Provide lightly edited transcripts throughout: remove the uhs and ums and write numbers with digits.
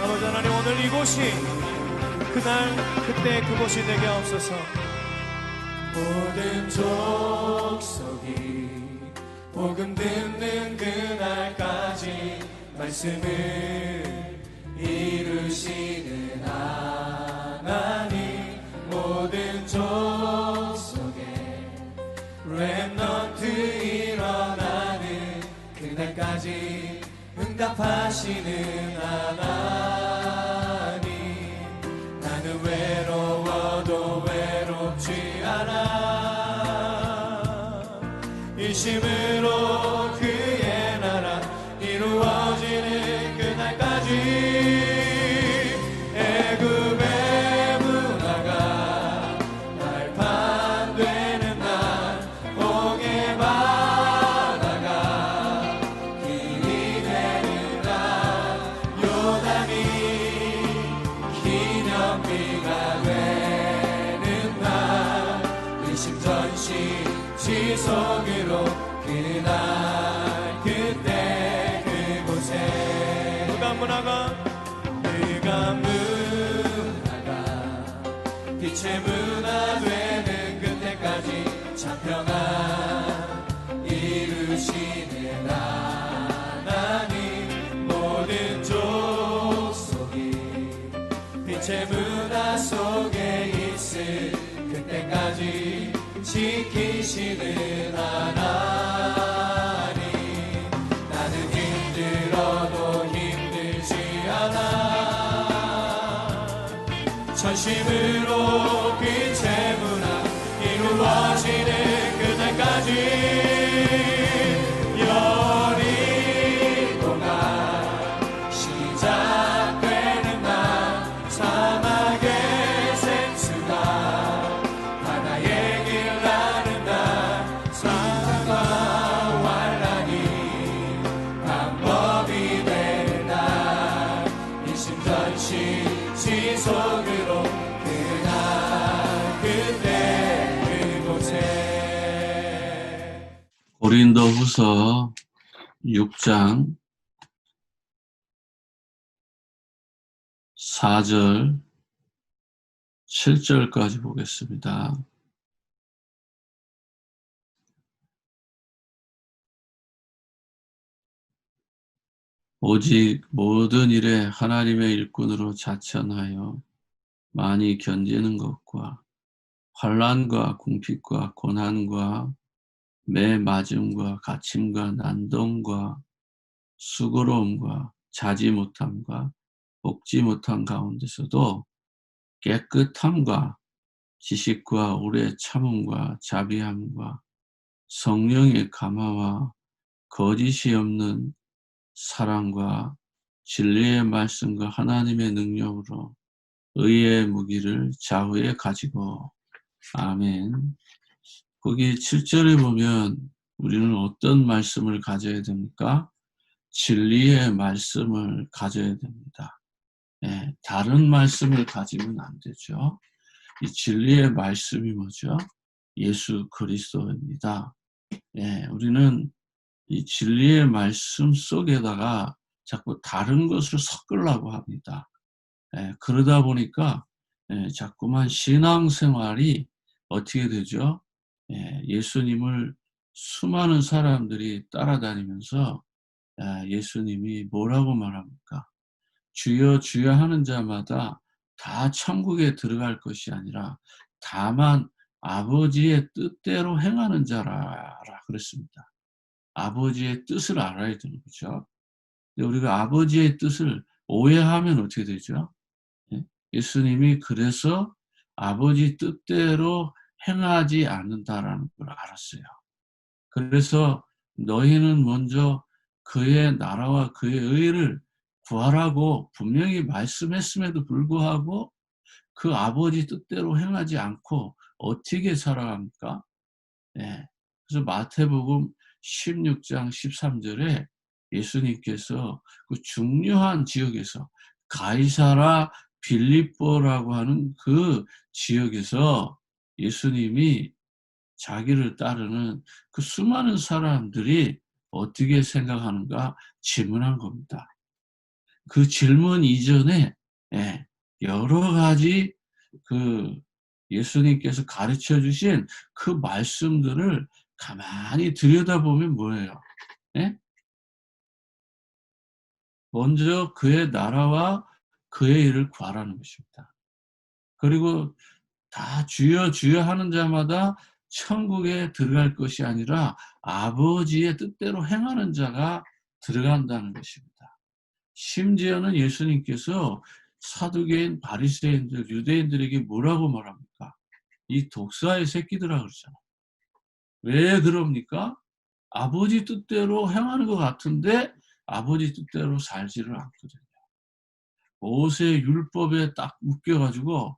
아버지 하나님, 오늘 이곳이 그날 그때 그곳이 되게 없어서 모든 족속이 복음 듣는 그날까지 말씀을 이루시는 하나님, 모든 족속에 렘넌트 일어나는 그날까지 응답하시는 하나님, 나는 외로워도 외롭지 않아. 일심으로 그의 나라 이루어지는 그날까지 애굽의 문화가 발판되는 날, 홍해 바다가 길이 되는 날, 요단이 기념비가 되는 날, 의심전심 지속으로 그날 그때 그곳에 그가 문화가 빛의 문화 되는 그때까지 참평안 이루시는 하나님, 모든 족속이 빛의 문화 속에 있을 그때까지 지키시는 하나님, 나는 힘들어도 힘들지 않아. 전심으로 빛의 문화 이루어지는 그날까지 여리고가 시작되는 날, 사막의 생수가 바다의 길 가는 날, 사랑과 환란이 방법이 되는 날, 일심전심 지속으로 그날 그때 그곳에. 고린도후서 6장 4절 7절까지 보겠습니다. 오직 모든 일에 하나님의 일꾼으로 자천하여 많이 견디는 것과 환난과 궁핍과 고난과 매 맞음과 갇힘과 난동과 수고로움과 자지 못함과 볶지 못함 가운데서도 깨끗함과 지식과 오래 참음과 자비함과 성령의 감화와 거짓이 없는 사랑과 진리의 말씀과 하나님의 능력으로 의의 무기를 좌우에 가지고. 아멘. 거기 7절에 보면 우리는 어떤 말씀을 가져야 됩니까? 진리의 말씀을 가져야 됩니다. 예, 다른 말씀을 가지면 안 되죠. 이 진리의 말씀이 뭐죠? 예수 그리스도입니다. 예, 우리는 이 진리의 말씀 속에다가 자꾸 다른 것을 섞으려고 합니다. 예, 그러다 보니까 자꾸만 신앙생활이 어떻게 되죠? 예수님을 수많은 사람들이 따라다니면서 예수님이 뭐라고 말합니까? 주여 주여 하는 자마다 다 천국에 들어갈 것이 아니라 다만 아버지의 뜻대로 행하는 자라 그랬습니다. 아버지의 뜻을 알아야 되는 거죠. 근데 우리가 아버지의 뜻을 오해하면 어떻게 되죠? 예수님이 그래서 아버지 뜻대로 행하지 않는다라는 걸 알았어요. 그래서 너희는 먼저 그의 나라와 그의 의를 구하라고 분명히 말씀했음에도 불구하고 그 아버지 뜻대로 행하지 않고 어떻게 살아갑니까? 그래서 마태복음 16장 13절에 예수님께서 그 중요한 지역에서 가이사라 빌립보라고 하는 그 지역에서 예수님이 자기를 따르는 그 수많은 사람들이 어떻게 생각하는가 질문한 겁니다. 그 질문 이전에 여러 가지 그 예수님께서 가르쳐 주신 그 말씀들을 가만히 들여다보면 뭐예요? 예? 먼저 그의 나라와 그의 일을 구하라는 것입니다. 그리고 다 주여 주여 하는 자마다 천국에 들어갈 것이 아니라 아버지의 뜻대로 행하는 자가 들어간다는 것입니다. 심지어는 예수님께서 사두개인, 바리새인들, 유대인들에게 뭐라고 말합니까? 이 독사의 새끼들아 그러잖아요. 왜 그럽니까? 아버지 뜻대로 행하는 것 같은데 아버지 뜻대로 살지를 않거든요. 모세 율법에 딱 묶여가지고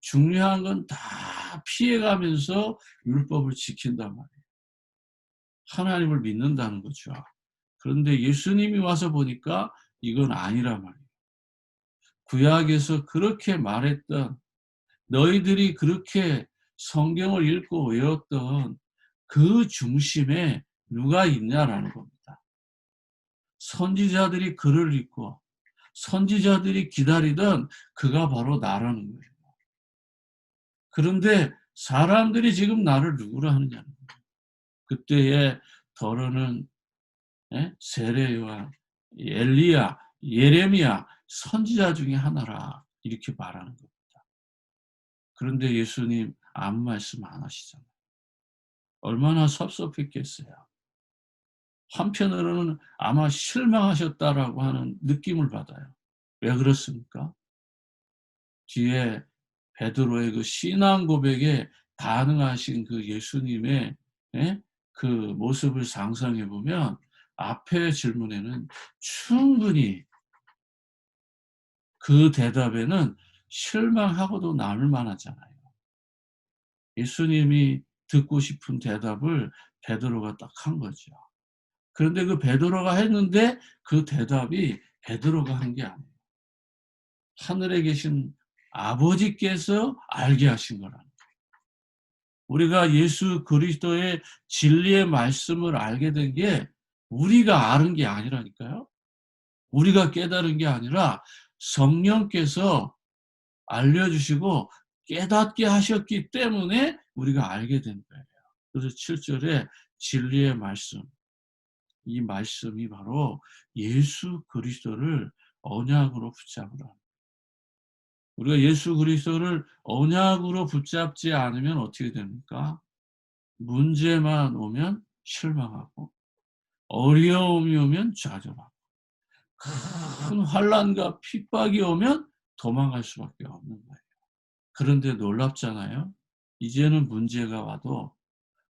중요한 건 다 피해가면서 율법을 지킨단 말이에요. 하나님을 믿는다는 거죠. 그런데 예수님이 와서 보니까 이건 아니란 말이에요. 구약에서 그렇게 말했던 너희들이 그렇게 성경을 읽고 외웠던 그 중심에 누가 있냐라는 겁니다. 선지자들이 글을 읽고 선지자들이 기다리던 그가 바로 나라는 거예요. 그런데 사람들이 지금 나를 누구라 하느냐는 거예요. 그때에 더러는 세례요한, 엘리야, 예레미야 선지자 중에 하나라 이렇게 말하는 겁니다. 그런데 예수님 아무 말씀 안 하시잖아요. 얼마나 섭섭했겠어요. 한편으로는 아마 실망하셨다라고 하는 느낌을 받아요. 왜 그렇습니까? 뒤에 베드로의 그 신앙 고백에 반응하신 그 예수님의 그 모습을 상상해 보면 앞의 질문에는 충분히 그 대답에는 실망하고도 남을 만하잖아요. 예수님이 듣고 싶은 대답을 베드로가 딱 한 거죠. 그런데 그 베드로가 했는데 그 대답이 베드로가 한 게 아니에요. 하늘에 계신 아버지께서 알게 하신 거라는 거예요. 우리가 예수 그리스도의 진리의 말씀을 알게 된 게 우리가 아는 게 아니라니까요. 우리가 깨달은 게 아니라 성령께서 알려주시고 깨닫게 하셨기 때문에 우리가 알게 된 거예요. 그래서 7절에 진리의 말씀, 이 말씀이 바로 예수 그리스도를 언약으로 붙잡으라. 우리가 예수 그리스도를 언약으로 붙잡지 않으면 어떻게 됩니까? 문제만 오면 실망하고 어려움이 오면 좌절하고 큰 환난과 핍박이 오면 도망갈 수밖에 없는 거예요. 그런데 놀랍잖아요. 이제는 문제가 와도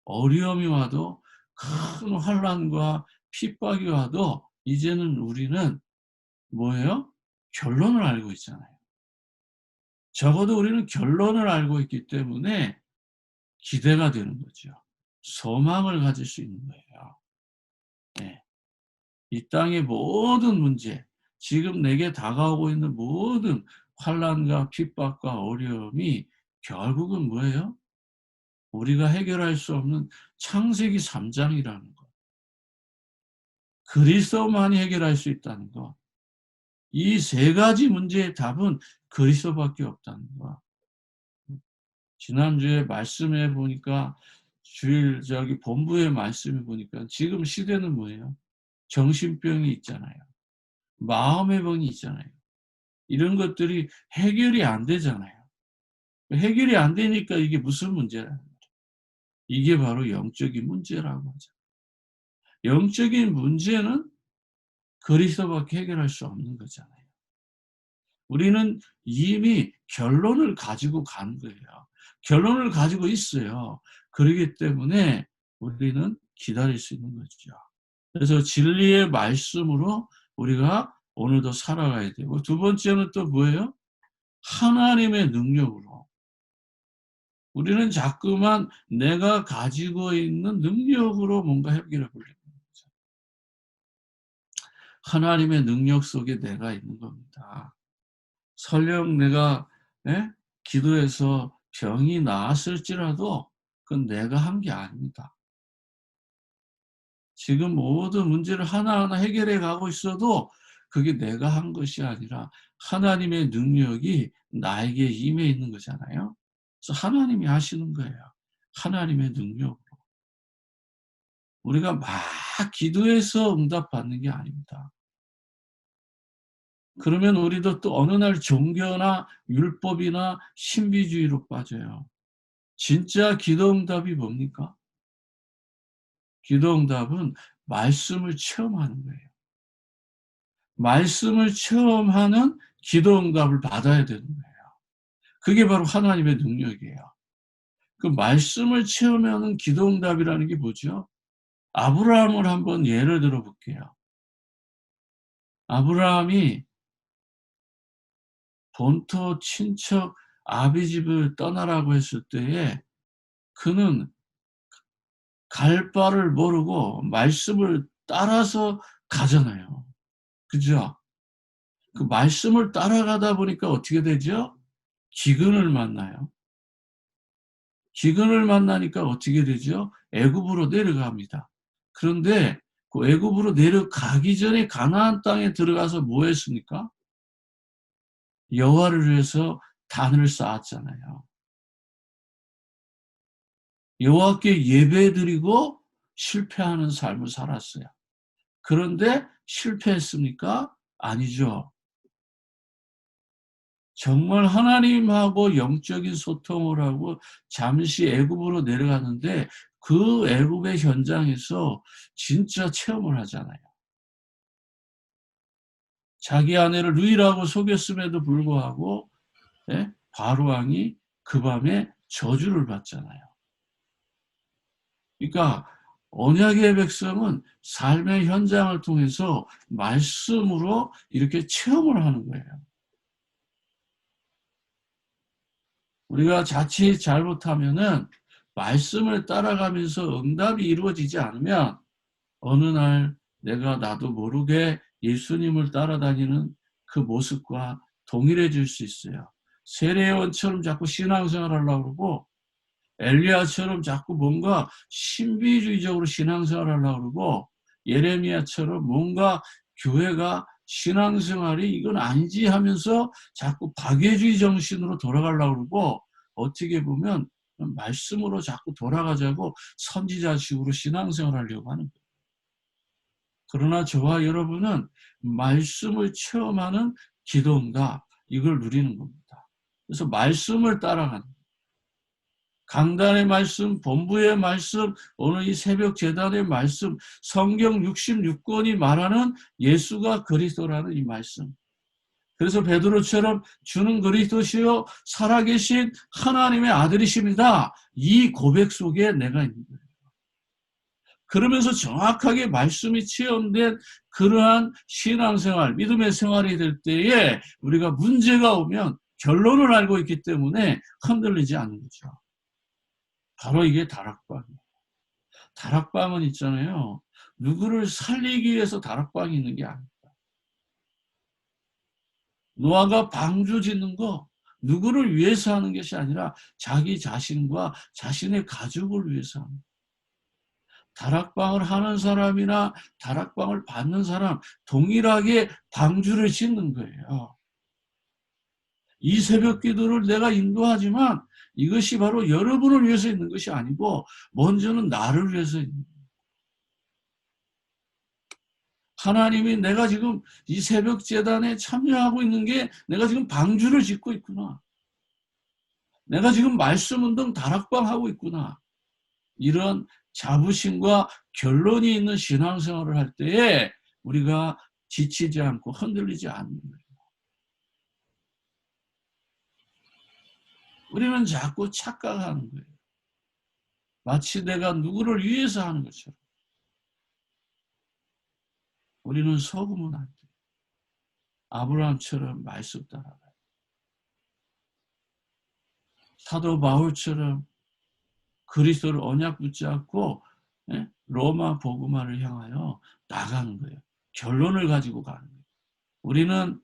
어려움이 와도 큰 환난과 핍박이 와도 이제는 우리는 뭐예요? 결론을 알고 있잖아요. 적어도 우리는 결론을 알고 있기 때문에 기대가 되는 거죠. 소망을 가질 수 있는 거예요. 네. 이 땅의 모든 문제, 지금 내게 다가오고 있는 모든 환난과 핍박과 어려움이 결국은 뭐예요? 우리가 해결할 수 없는 창세기 3장이라는 것. 그리스도만이 해결할 수 있다는 것. 이 세 가지 문제의 답은 그리스도밖에 없다는 것. 지난주에 말씀해 보니까 주일 본부의 말씀해 보니까 지금 시대는 뭐예요? 정신병이 있잖아요. 마음의 병이 있잖아요. 이런 것들이 해결이 안 되잖아요. 해결이 안 되니까 이게 무슨 문제라는 거죠. 이게 바로 영적인 문제라고 하죠. 영적인 문제는 그리스도밖에 해결할 수 없는 거잖아요. 우리는 이미 결론을 가지고 간 거예요. 결론을 가지고 있어요. 그렇기 때문에 우리는 기다릴 수 있는 거죠. 그래서 진리의 말씀으로 우리가 오늘도 살아가야 되고, 두 번째는 또 뭐예요? 하나님의 능력으로. 우리는 자꾸만 내가 가지고 있는 능력으로 뭔가 해결해 보려고 하는 거죠. 하나님의 능력 속에 내가 있는 겁니다. 설령 내가 기도해서 병이 나았을지라도 그건 내가 한 게 아닙니다. 지금 모든 문제를 하나하나 해결해 가고 있어도 그게 내가 한 것이 아니라 하나님의 능력이 나에게 임해 있는 거잖아요. 그래서 하나님이 하시는 거예요. 하나님의 능력으로. 우리가 막 기도해서 응답받는 게 아닙니다. 그러면 우리도 또 어느 날 종교나 율법이나 신비주의로 빠져요. 진짜 기도 응답이 뭡니까? 기도 응답은 말씀을 체험하는 거예요. 말씀을 체험하는 기도 응답을 받아야 되는 거예요. 그게 바로 하나님의 능력이에요. 그 말씀을 체험하는 기도 응답이라는 게 뭐죠? 아브라함을 한번 예를 들어 볼게요. 아브라함이 본토 친척 아비 집을 떠나라고 했을 때에 그는 갈 바를 모르고 말씀을 따라서 가잖아요. 그죠? 그 말씀을 따라가다 보니까 어떻게 되죠? 기근을 만나요. 기근을 만나니까 어떻게 되죠? 애굽으로 내려갑니다. 그런데 그 애굽으로 내려가기 전에 가나안 땅에 들어가서 뭐 했습니까? 여호와를 위해서 단을 쌓았잖아요. 여호와께 예배드리고 실패하는 삶을 살았어요. 그런데 실패했습니까? 아니죠. 정말 하나님하고 영적인 소통을 하고 잠시 애굽으로 내려갔는데 그 애굽의 현장에서 진짜 체험을 하잖아요. 자기 아내를 누이라고 속였음에도 불구하고 바로 왕이 그 밤에 저주를 받잖아요. 그러니까 언약의 백성은 삶의 현장을 통해서 말씀으로 이렇게 체험을 하는 거예요. 우리가 자칫 잘못하면은 말씀을 따라가면서 응답이 이루어지지 않으면 어느 날 내가 나도 모르게 예수님을 따라다니는 그 모습과 동일해질 수 있어요. 세례요한처럼 자꾸 신앙생활 하려고 그러고 엘리야처럼 자꾸 뭔가 신비주의적으로 신앙생활 하려고 그러고 예레미야처럼 뭔가 교회가 신앙생활이 이건 아니지 하면서 자꾸 박애주의 정신으로 돌아가려고 그러고 어떻게 보면 말씀으로 자꾸 돌아가자고 선지자식으로 신앙생활 하려고 하는 거예요. 그러나 저와 여러분은 말씀을 체험하는 기도응답 이걸 누리는 겁니다. 그래서 말씀을 따라가는 거예요. 강단의 말씀, 본부의 말씀, 오늘 이 새벽 재단의 말씀, 성경 66권이 말하는 예수가 그리스도라는 이 말씀. 그래서 베드로처럼 주는 그리스도시요 살아계신 하나님의 아들이십니다. 이 고백 속에 내가 있는 거예요. 그러면서 정확하게 말씀이 체험된 그러한 신앙생활, 믿음의 생활이 될 때에 우리가 문제가 오면 결론을 알고 있기 때문에 흔들리지 않는 거죠. 바로 이게 다락방이에요. 다락방은 있잖아요. 누구를 살리기 위해서 다락방이 있는 게 아닙니다. 노아가 방주 짓는 거 누구를 위해서 하는 것이 아니라 자기 자신과 자신의 가족을 위해서 하는 거예요. 다락방을 하는 사람이나 다락방을 받는 사람 동일하게 방주를 짓는 거예요. 이 새벽 기도를 내가 인도하지만 이것이 바로 여러분을 위해서 있는 것이 아니고 먼저는 나를 위해서 있는 거예요. 하나님이 내가 지금 이 새벽 재단에 참여하고 있는 게 내가 지금 방주를 짓고 있구나. 내가 지금 말씀 운동 다락방 하고 있구나. 이런 자부심과 결론이 있는 신앙생활을 할 때에 우리가 지치지 않고 흔들리지 않는 거예요. 우리는 자꾸 착각하는 거예요. 마치 내가 누구를 위해서 하는 것처럼. 우리는 속으면 안 돼요. 아브라함처럼 말씀 따라가요. 사도 바울처럼 그리스도를 언약 붙잡고 로마 복음화를 향하여 나가는 거예요. 결론을 가지고 가는 거예요. 우리는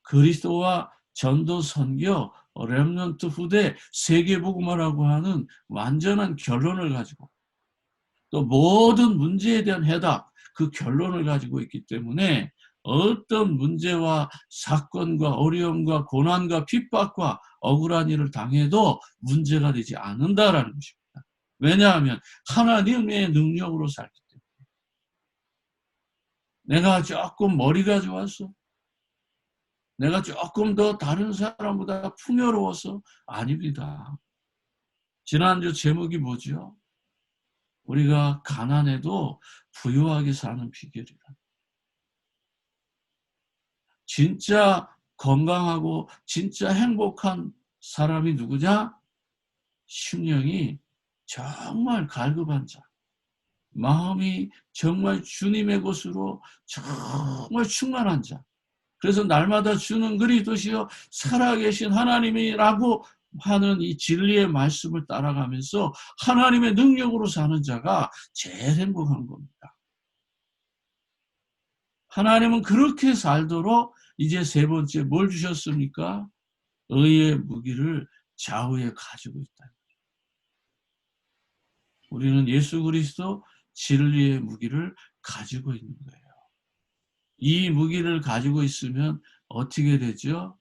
그리스도와 전도 선교 렘넌트 후대 세계 복음화라고 하는 완전한 결론을 가지고 또 모든 문제에 대한 해답, 그 결론을 가지고 있기 때문에 어떤 문제와 사건과 어려움과 고난과 핍박과 억울한 일을 당해도 문제가 되지 않는다라는 것입니다. 왜냐하면 하나님의 능력으로 살기 때문에. 내가 조금 머리가 좋아서, 내가 조금 더 다른 사람보다 풍요로워서 아닙니다. 지난주 제목이 뭐죠? 우리가 가난해도 부유하게 사는 비결이다. 진짜 건강하고 진짜 행복한 사람이 누구냐? 심령이 정말 갈급한 자, 마음이 정말 주님의 것으로 정말 충만한 자. 그래서 날마다 주는 그리스도시여 살아계신 하나님이라고 하는 이 진리의 말씀을 따라가면서 하나님의 능력으로 사는 자가 제일 행복한 겁니다. 하나님은 그렇게 살도록 이제 세 번째 뭘 주셨습니까? 의의 무기를 좌우에 가지고 있다. 우리는 예수 그리스도 진리의 무기를 가지고 있는 거예요. 이 무기를 가지고 있으면 어떻게 되죠?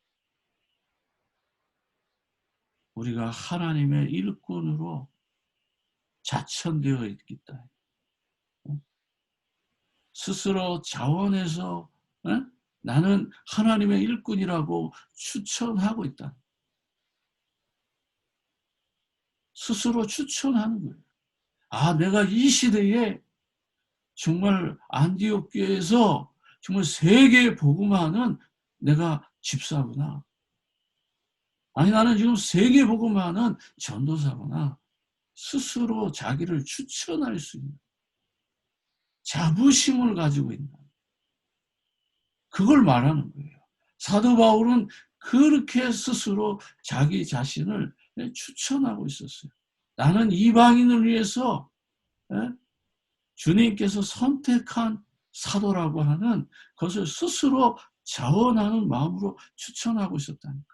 우리가 하나님의 일꾼으로 자천되어 있겠다. 스스로 자원해서 나는 하나님의 일꾼이라고 추천하고 있다. 스스로 추천하는 거예요. 아, 내가 이 시대에 정말 안디옥 교회에서 정말 세계 복음화는 내가 집사구나. 아니 나는 지금 세계 복음화는 전도사구나. 스스로 자기를 추천할 수 있는 자부심을 가지고 있는 그걸 말하는 거예요. 사도 바울은 그렇게 스스로 자기 자신을 추천하고 있었어요. 나는 이방인을 위해서 주님께서 선택한 사도라고 하는 것을 스스로 자원하는 마음으로 추천하고 있었다는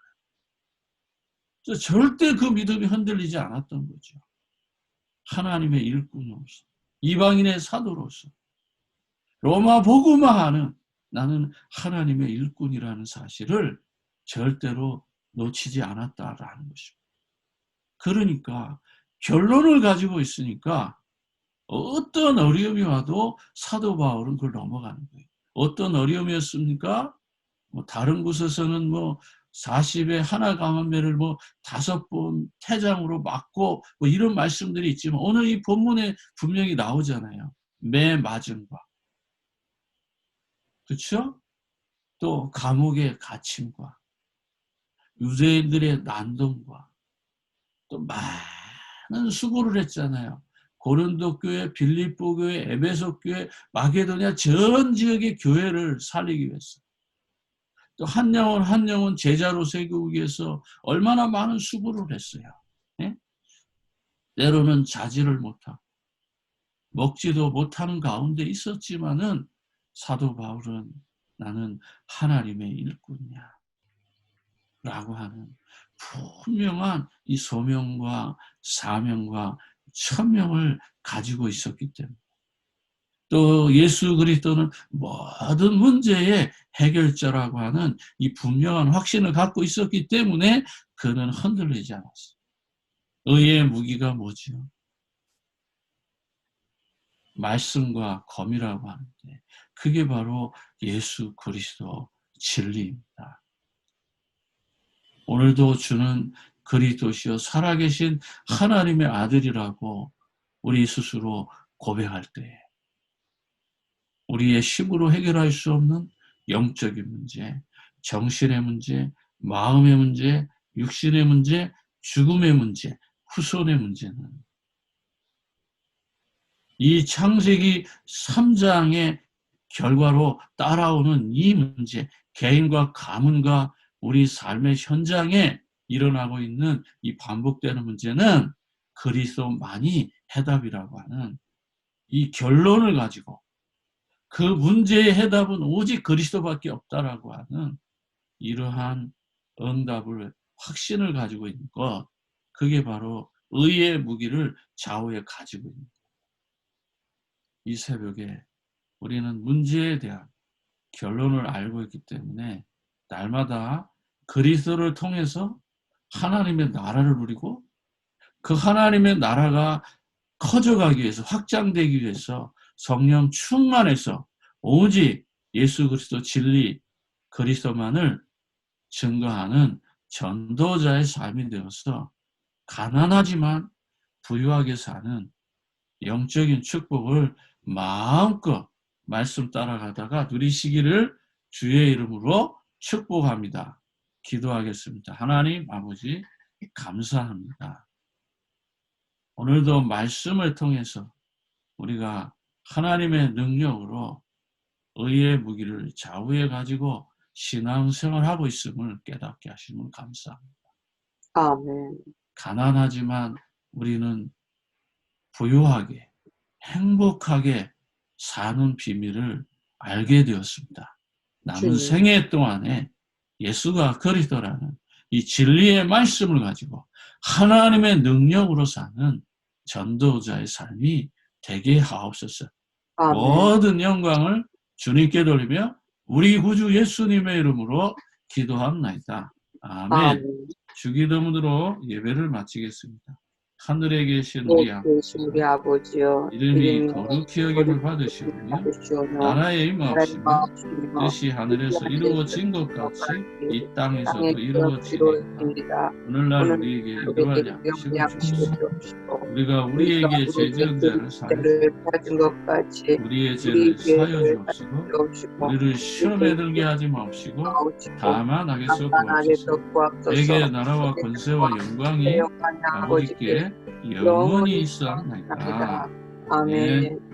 거예요. 절대 그 믿음이 흔들리지 않았던 거죠. 하나님의 일꾼으로서, 이방인의 사도로서, 로마 복음화하는 나는 하나님의 일꾼이라는 사실을 절대로 놓치지 않았다라는 것입니다. 그러니까 결론을 가지고 있으니까 어떤 어려움이 와도 사도 바울은 그걸 넘어가는 거예요. 어떤 어려움이었습니까? 다른 곳에서는 40에 하나 강한 매를 5번 태장으로 맞고 이런 말씀들이 있지만 오늘 이 본문에 분명히 나오잖아요. 매 맞음과. 그렇죠? 또 감옥의 갇힘과 유대인들의 난동과 또 많은 수고를 했잖아요. 고린도 교회, 빌립보 교회, 에베소 교회, 마게도냐 전 지역의 교회를 살리기 위해서 또 한 영혼 제자로 세우기 위해서 얼마나 많은 수고를 했어요. 네? 때로는 자지를 못하고 먹지도 못하는 가운데 있었지만은 사도 바울은 나는 하나님의 일꾼이야 라고 하는 분명한 이 소명과 사명과 천명을 가지고 있었기 때문에 또 예수 그리스도는 모든 문제의 해결자라고 하는 이 분명한 확신을 갖고 있었기 때문에 그는 흔들리지 않았어요. 의의 무기가 뭐죠? 말씀과 검이라고 하는데 그게 바로 예수 그리스도 진리입니다. 오늘도 주는 그리스도시요 살아계신 하나님의 아들이라고 우리 스스로 고백할 때 우리의 힘으로 해결할 수 없는 영적인 문제, 정신의 문제, 마음의 문제, 육신의 문제, 죽음의 문제, 후손의 문제는 이 창세기 3장의 결과로 따라오는 이 문제, 개인과 가문과 우리 삶의 현장에 일어나고 있는 이 반복되는 문제는 그리스도만이 해답이라고 하는 이 결론을 가지고 그 문제의 해답은 오직 그리스도밖에 없다라고 하는 이러한 응답을 확신을 가지고 있는 것, 그게 바로 의의 무기를 좌우에 가지고 있는 것. 이 새벽에 우리는 문제에 대한 결론을 알고 있기 때문에 날마다 그리스도를 통해서 하나님의 나라를 누리고 그 하나님의 나라가 커져가기 위해서, 확장되기 위해서 성령 충만해서 오직 예수 그리스도 진리 그리스도만을 증거하는 전도자의 삶이 되어서 가난하지만 부유하게 사는 영적인 축복을 마음껏 말씀 따라가다가 누리시기를 주의 이름으로 축복합니다. 기도하겠습니다. 하나님 아버지 감사합니다. 오늘도 말씀을 통해서 우리가 하나님의 능력으로 의의 무기를 좌우에 가지고 신앙생활하고 있음을 깨닫게 하심을 감사합니다. 아멘. 가난하지만 우리는 부유하게 행복하게 사는 비밀을 알게 되었습니다. 남은 생애 동안에 예수가 그리스도라는 이 진리의 말씀을 가지고 하나님의 능력으로 사는 전도자의 삶이 되게 하옵소서. 아멘. 모든 영광을 주님께 돌리며 우리 구주 예수님의 이름으로 기도합나이다. 아멘. 아멘. 주기도문으로 예배를 마치겠습니다. 하늘에 계신 우리 아버지, 우리 아버지여, 이름이 거룩히 여김을 받으시오며 나라의 임하옵시며 뜻이 하늘에서 이루어진 것 같이 이 땅에서도 이루어지리이다. 오늘날 우리에게 일용할 양식을 주옵시고 우리가 우리에게 죄지은 자를 사하여 것 같이 우리의 죄를 사하여 주옵시고 우리를 시험에 들게 하지 마옵시고 다만 악에서 구하옵소서. 내게 나라와 권세와 영광이 아버지께 영원히 있사옵나이다. 아멘.